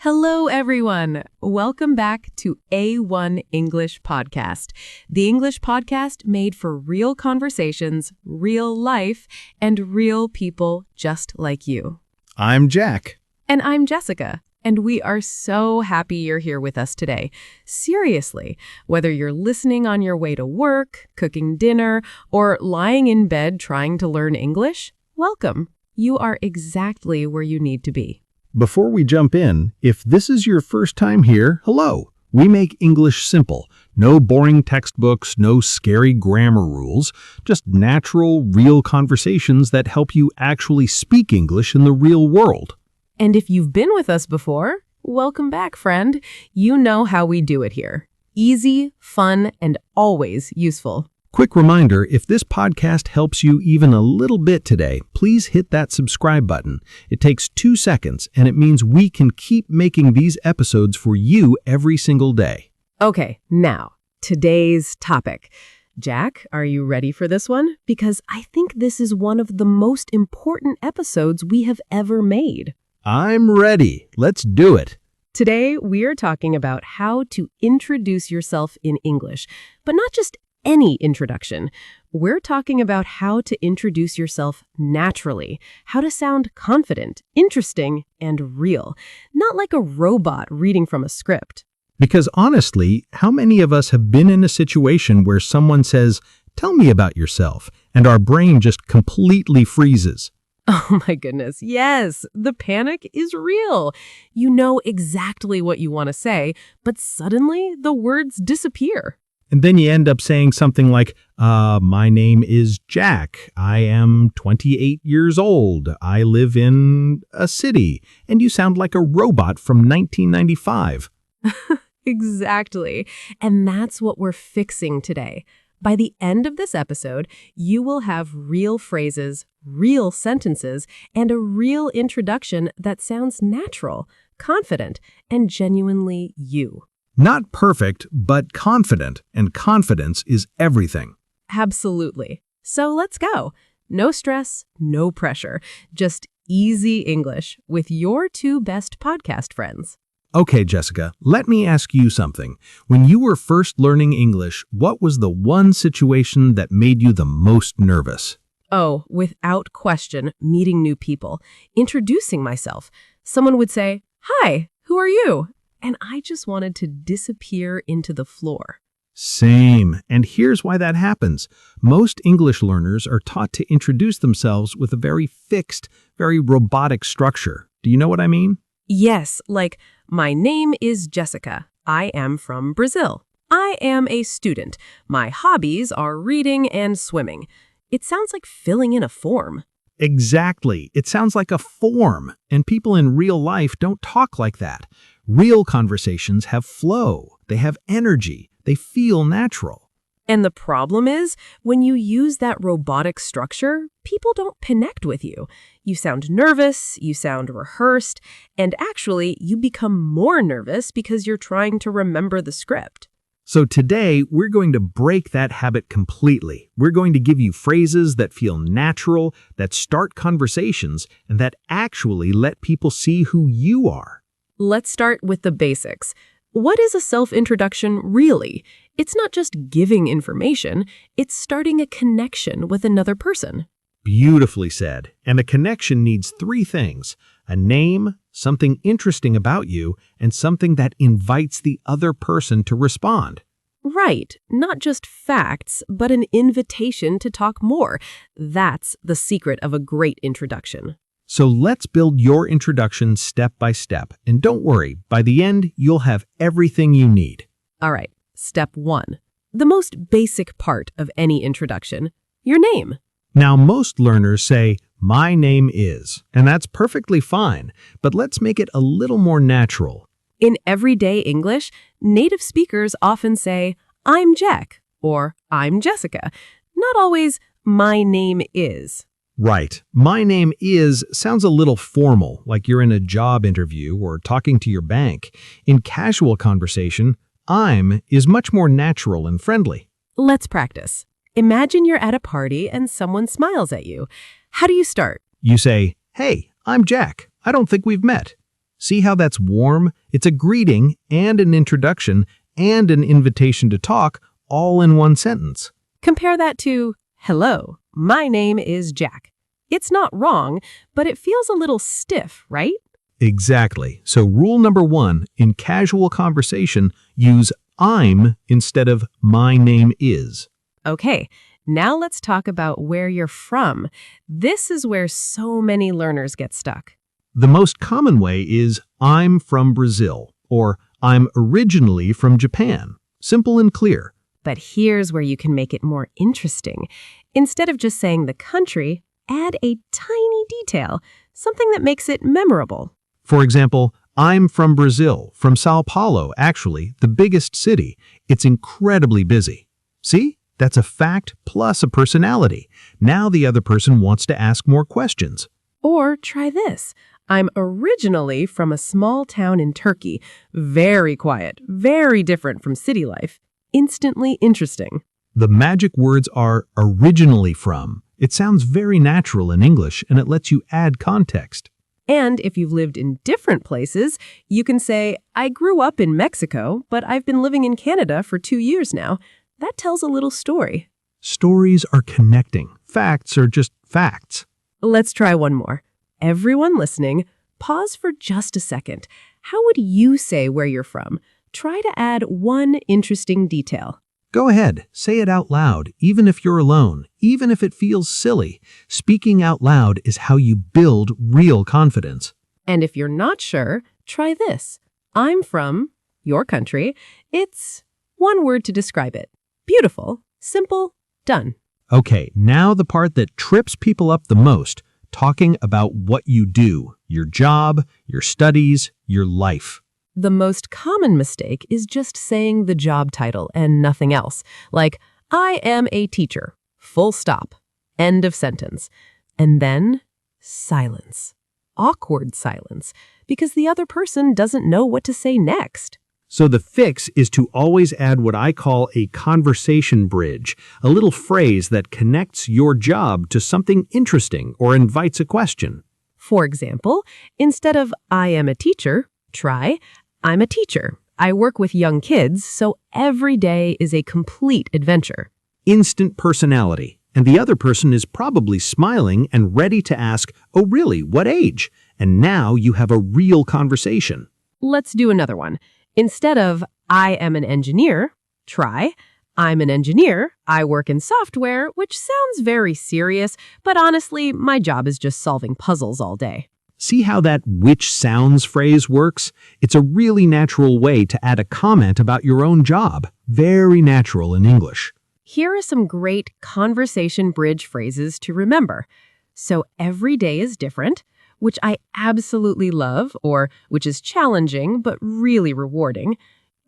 Hello, everyone. Welcome back to A1 English Podcast, the English podcast made for real conversations, real life, and real people just like you. I'm Jack. And I'm Jessica, and we are so happy you're here with us today. Seriously, whether you're listening on your way to work, cooking dinner, or lying in bed trying to learn English, welcome. You are exactly where you need to be. Before we jump in, if this is your first time here, hello. We make English simple. No boring textbooks, no scary grammar rules, just natural, real conversations that help you actually speak English in the real world. And if you've been with us before, welcome back, friend. You know how we do it here. Easy, fun, and always useful. Quick reminder, if this podcast helps you even a little bit today, please hit that subscribe button. It takes 2 seconds, and it means we can keep making these episodes for you every single day. Okay, now, today's topic. Jack, are you ready for this one? Because I think this is one of the most important episodes we have ever made. I'm ready. Let's do it. Today, we are talking about how to introduce yourself in English, but not just any introduction. We're talking about how to introduce yourself naturally, how to sound confident, interesting, and real, not like a robot reading from a script. Because honestly, how many of us have been in a situation where someone says, "Tell me about yourself," and our brain just completely freezes? Oh my goodness, yes, the panic is real. You know exactly what you want to say, but suddenly the words disappear. And then you end up saying something like, my name is Jack. I am 28 years old. I live in a city. And you sound like a robot from 1995. Exactly. And that's what we're fixing today. By the end of this episode, you will have real phrases, real sentences, and a real introduction that sounds natural, confident, and genuinely you. Not perfect, but confident, and confidence is everything. Absolutely. So let's go. No stress, no pressure. Just easy English with your two best podcast friends. Okay, Jessica, let me ask you something. When you were first learning English, what was the one situation that made you the most nervous? Oh, without question, meeting new people, introducing myself. Someone would say, "Hi, who are you?" And I just wanted to disappear into the floor. Same. And here's why that happens. Most English learners are taught to introduce themselves with a very fixed, very robotic structure. Do you know what I mean? Yes, like, my name is Jessica. I am from Brazil. I am a student. My hobbies are reading and swimming. It sounds like filling in a form. Exactly. It sounds like a form, and people in real life don't talk like that. Real conversations have flow. They have energy. They feel natural. And the problem is, when you use that robotic structure, people don't connect with you. You sound nervous, you sound rehearsed, and actually, you become more nervous because you're trying to remember the script. So today, we're going to break that habit completely. We're going to give you phrases that feel natural, that start conversations, and that actually let people see who you are. Let's start with the basics. What is a self-introduction really? It's not just giving information, it's starting a connection with another person. Beautifully said. And a connection needs 3 things: a name, something interesting about you, and something that invites the other person to respond. Right, not just facts, but an invitation to talk more. That's the secret of a great introduction. So let's build your introduction step by step. And don't worry, by the end, you'll have everything you need. All right, step 1. The most basic part of any introduction, your name. Now, most learners say, "My name is," and that's perfectly fine, but let's make it a little more natural. In everyday English, native speakers often say, "I'm Jack," or "I'm Jessica." Not always, "My name is." Right. "My name is" sounds a little formal, like you're in a job interview or talking to your bank. In casual conversation, "I'm" is much more natural and friendly. Let's practice. Imagine you're at a party and someone smiles at you. How do you start? You say, "Hey, I'm Jack. I don't think we've met." See how that's warm? It's a greeting and an introduction and an invitation to talk all in one sentence. Compare that to, hello, my name is Jack. It's not wrong, but it feels a little stiff, right? Exactly. So rule number 1, in casual conversation, use I'm instead of my name is. Okay, now let's talk about where you're from. This is where so many learners get stuck. The most common way is I'm from Brazil or I'm originally from Japan. Simple and clear. But here's where you can make it more interesting. Instead of just saying the country, add a tiny detail, something that makes it memorable. For example, I'm from Brazil, from Sao Paulo, actually, the biggest city. It's incredibly busy. See? That's a fact plus a personality. Now the other person wants to ask more questions. Or try this. I'm originally from a small town in Turkey. Very quiet, very different from city life. Instantly interesting. The magic words are originally from. It sounds very natural in English, and it lets you add context. And if you've lived in different places, you can say, I grew up in Mexico, but I've been living in Canada for 2 years now. That tells a little story. Stories are connecting. Facts are just facts. Let's try one more. Everyone listening, pause for just a second. How would you say where you're from? Try to add one interesting detail. Go ahead, say it out loud, even if you're alone, even if it feels silly. Speaking out loud is how you build real confidence. And if you're not sure, try this. I'm from your country. It's one word to describe it. Beautiful, simple, done. Okay, now the part that trips people up the most, talking about what you do, your job, your studies, your life. The most common mistake is just saying the job title and nothing else, like, I am a teacher, full stop, end of sentence. And then silence. Awkward silence, because the other person doesn't know what to say next. So the fix is to always add what I call a conversation bridge, a little phrase that connects your job to something interesting or invites a question. For example, instead of I am a teacher, try I'm a teacher. I work with young kids, so every day is a complete adventure. Instant personality. And the other person is probably smiling and ready to ask, oh really, what age? And now you have a real conversation. Let's do another one. Instead of I am an engineer, try I'm an engineer. I work in software, which sounds very serious, but honestly, my job is just solving puzzles all day. See how that which sounds phrase works? It's a really natural way to add a comment about your own job. Very natural in English. Here are some great conversation bridge phrases to remember. So every day is different, which I absolutely love, or which is challenging but really rewarding.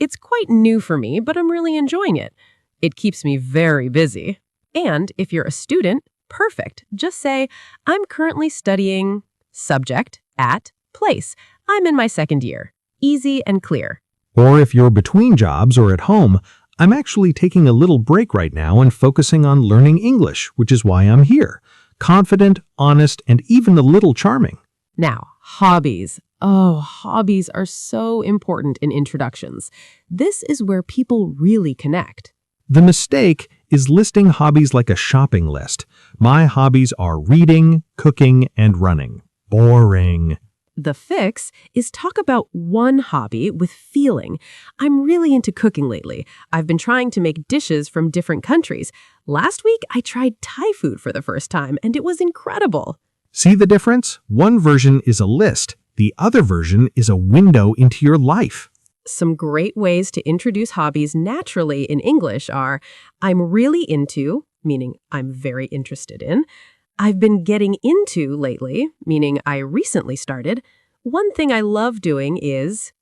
It's quite new for me, but I'm really enjoying it. It keeps me very busy. And if you're a student, perfect. Just say, I'm currently studying subject, at, place. I'm in my second year. Easy and clear. Or if you're between jobs or at home, I'm actually taking a little break right now and focusing on learning English, which is why I'm here. Confident, honest, and even a little charming. Now, hobbies. Oh, hobbies are so important in introductions. This is where people really connect. The mistake is listing hobbies like a shopping list. My hobbies are reading, cooking, and running. Boring. The fix is talk about one hobby with feeling. I'm really into cooking lately. I've been trying to make dishes from different countries. Last week, I tried Thai food for the first time, and it was incredible. See the difference? One version is a list. The other version is a window into your life. Some great ways to introduce hobbies naturally in English are, I'm really into, meaning I'm very interested in. I've been getting into lately, meaning I recently started. One thing I love doing is,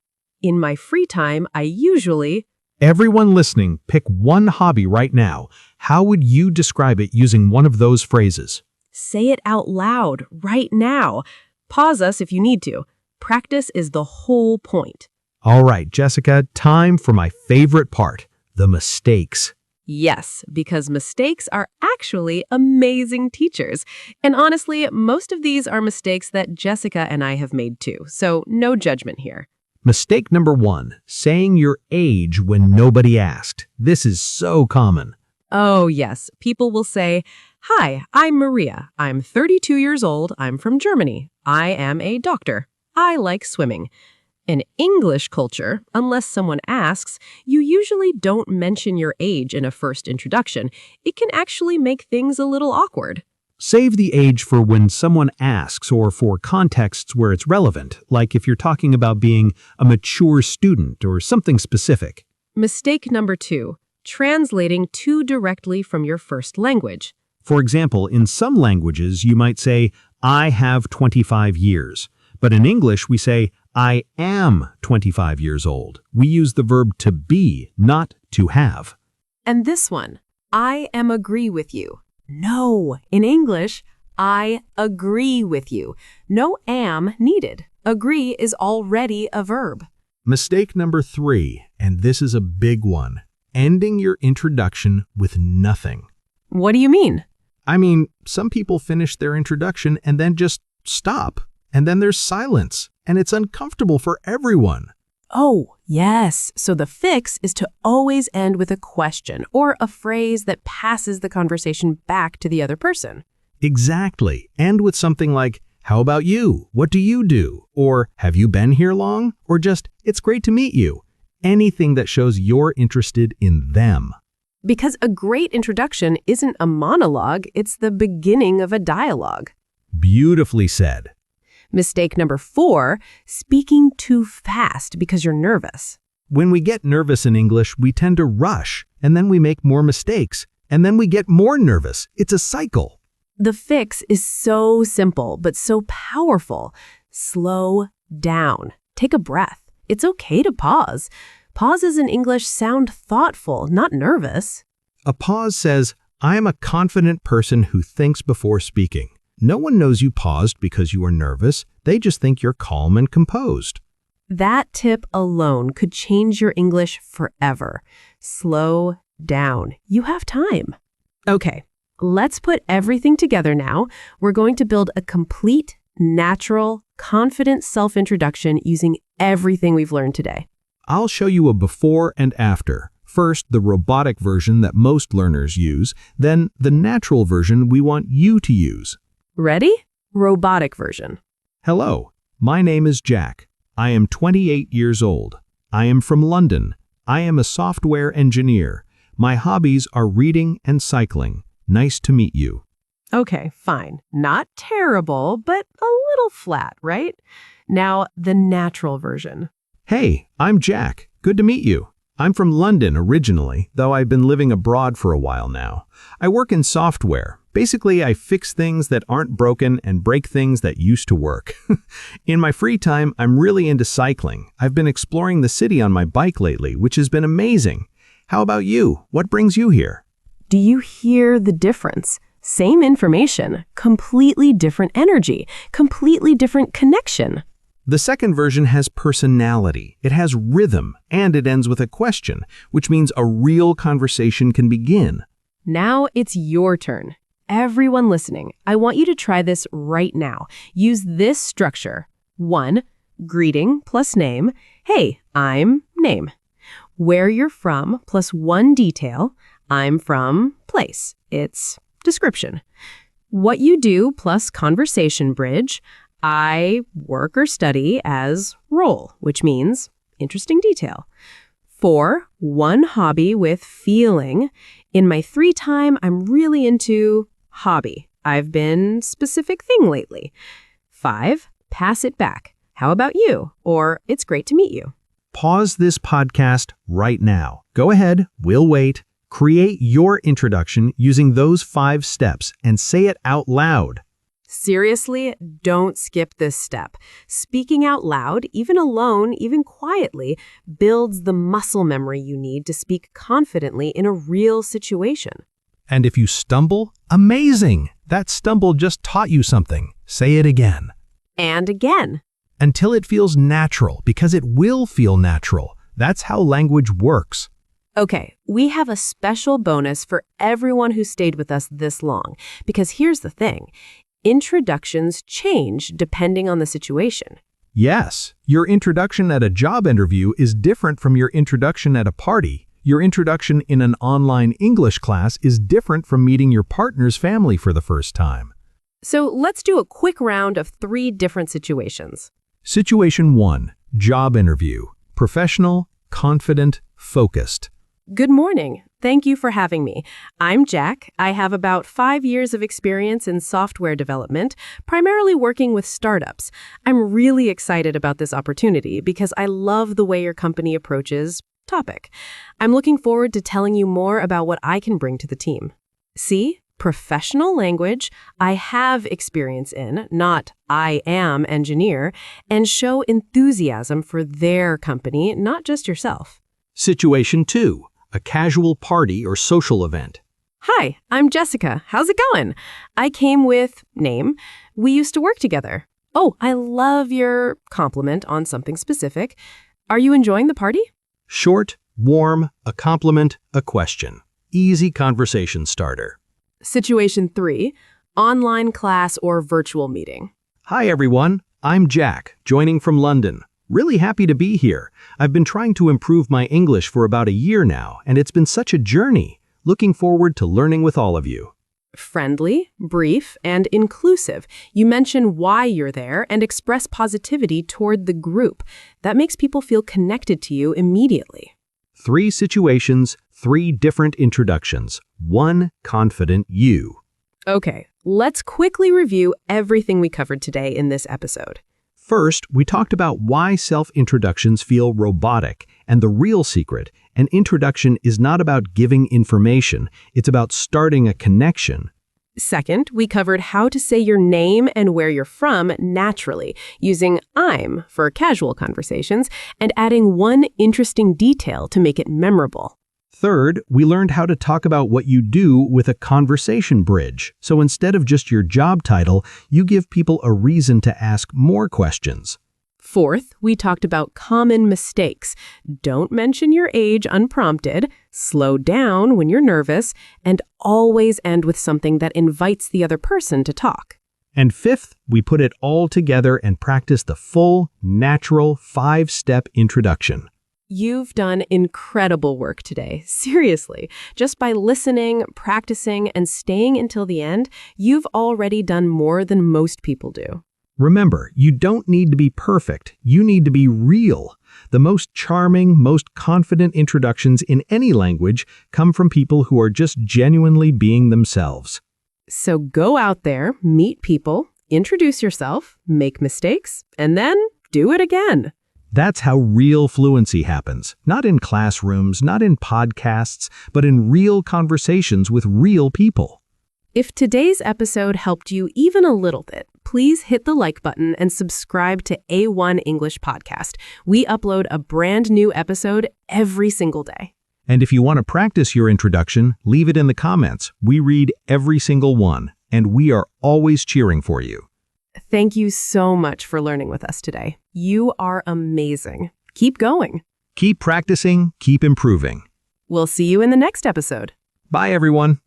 in my free time, I usually... Everyone listening, pick one hobby right now. How would you describe it using one of those phrases? Say it out loud right now. Pause us if you need to. Practice is the whole point. All right, Jessica, time for my favorite part, the mistakes. Yes, because mistakes are actually amazing teachers. And honestly, most of these are mistakes that Jessica and I have made too, so no judgment here. Mistake number 1, saying your age when nobody asked. This is so common. Oh, yes. People will say, "Hi, I'm Maria. I'm 32 years old. I'm from Germany. I am a doctor. I like swimming." In English culture, unless someone asks, you usually don't mention your age in a first introduction. It can actually make things a little awkward. Save the age for when someone asks or for contexts where it's relevant, like if you're talking about being a mature student or something specific. Mistake number 2, translating too directly from your first language. For example, in some languages, you might say, I have 25 years. But in English, we say, I am 25 years old. We use the verb to be, not to have. And this one, I am agree with you. No, in English, I agree with you. No am needed. Agree is already a verb. Mistake number 3, and this is a big one, ending your introduction with nothing. What do you mean? I mean, some people finish their introduction and then just stop. And then there's silence, and it's uncomfortable for everyone. Oh, yes. So the fix is to always end with a question or a phrase that passes the conversation back to the other person. Exactly. End with something like, how about you? What do you do? Or have you been here long? Or just, it's great to meet you. Anything that shows you're interested in them. Because a great introduction isn't a monologue, it's the beginning of a dialogue. Beautifully said. Mistake number 4, speaking too fast because you're nervous. When we get nervous in English, we tend to rush, and then we make more mistakes, and then we get more nervous. It's a cycle. The fix is so simple, but so powerful. Slow down. Take a breath. It's okay to pause. Pauses in English sound thoughtful, not nervous. A pause says, I am a confident person who thinks before speaking. No one knows you paused because you are nervous. They just think you're calm and composed. That tip alone could change your English forever. Slow down. You have time. Okay, let's put everything together now. We're going to build a complete, natural, confident self-introduction using everything we've learned today. I'll show you a before and after. First, the robotic version that most learners use, then the natural version we want you to use. Ready? Robotic version. Hello, my name is Jack. I am 28 years old. I am from London. I am a software engineer. My hobbies are reading and cycling. Nice to meet you. Okay, fine. Not terrible, but a little flat, right? Now, the natural version. Hey, I'm Jack. Good to meet you. I'm from London originally, though I've been living abroad for a while now. I work in software. Basically, I fix things that aren't broken and break things that used to work. In my free time, I'm really into cycling. I've been exploring the city on my bike lately, which has been amazing. How about you? What brings you here? Do you hear the difference? Same information, completely different energy, completely different connection. The second version has personality, it has rhythm, and it ends with a question, which means a real conversation can begin. Now it's your turn. Everyone listening, I want you to try this right now. Use this structure. 1, greeting plus name. Hey, I'm name. Where you're from plus 1 detail. I'm from place. It's description. What you do plus conversation bridge. I work or study as role, which means interesting detail. 4, 1 hobby with feeling. In my free time, I'm really into hobby. I've been specific thing lately. 5, pass it back. How about you? Or it's great to meet you. Pause this podcast right now. Go ahead, we'll wait. Create your introduction using those 5 steps and say it out loud. Seriously, don't skip this step. Speaking out loud, even alone, even quietly, builds the muscle memory you need to speak confidently in a real situation. And if you stumble, amazing! That stumble just taught you something. Say it again. And again. Until it feels natural, because it will feel natural. That's how language works. Okay, we have a special bonus for everyone who stayed with us this long, because here's the thing. Introductions change depending on the situation. Yes, your introduction at a job interview is different from your introduction at a party. Your introduction in an online English class is different from meeting your partner's family for the first time. So let's do a quick round of 3 different situations. Situation 1, job interview. Professional, confident, focused. Good morning. Thank you for having me. I'm Jack. I have about 5 years of experience in software development, primarily working with startups. I'm really excited about this opportunity because I love the way your company approaches topic. I'm looking forward to telling you more about what I can bring to the team. See? Professional language I have experience in, not I am engineer, and show enthusiasm for their company, not just yourself. Situation 2, a casual party or social event. Hi, I'm Jessica. How's it going? I came with name. We used to work together. Oh, I love your compliment on something specific. Are you enjoying the party? Short, warm, a compliment, a question. Easy conversation starter. Situation 3, online class or virtual meeting. Hi everyone, I'm Jack, joining from London. Really happy to be here. I've been trying to improve my English for about a year now, and it's been such a journey. Looking forward to learning with all of you. Friendly, brief, and inclusive. You mention why you're there and express positivity toward the group. That makes people feel connected to you immediately. 3 situations, 3 different introductions. 1 confident you. Okay, let's quickly review everything we covered today in this episode. First, we talked about why self-introductions feel robotic, and the real secret, an introduction is not about giving information, it's about starting a connection. Second, we covered how to say your name and where you're from naturally, using I'm for casual conversations, and adding one interesting detail to make it memorable. Third, we learned how to talk about what you do with a conversation bridge. So instead of just your job title, you give people a reason to ask more questions. Fourth, we talked about common mistakes. Don't mention your age unprompted, slow down when you're nervous, and always end with something that invites the other person to talk. And fifth, we put it all together and practiced the full, natural 5-step introduction. You've done incredible work today. Seriously, just by listening, practicing, and staying until the end, you've already done more than most people do. Remember, you don't need to be perfect. You need to be real. The most charming, most confident introductions in any language come from people who are just genuinely being themselves. So go out there, meet people, introduce yourself, make mistakes, and then do it again. That's how real fluency happens. Not in classrooms, not in podcasts, but in real conversations with real people. If today's episode helped you even a little bit, please hit the like button and subscribe to A1 English Podcast. We upload a brand new episode every single day. And if you want to practice your introduction, leave it in the comments. We read every single one, and we are always cheering for you. Thank you so much for learning with us today. You are amazing. Keep going. Keep practicing, keep improving. We'll see you in the next episode. Bye, everyone.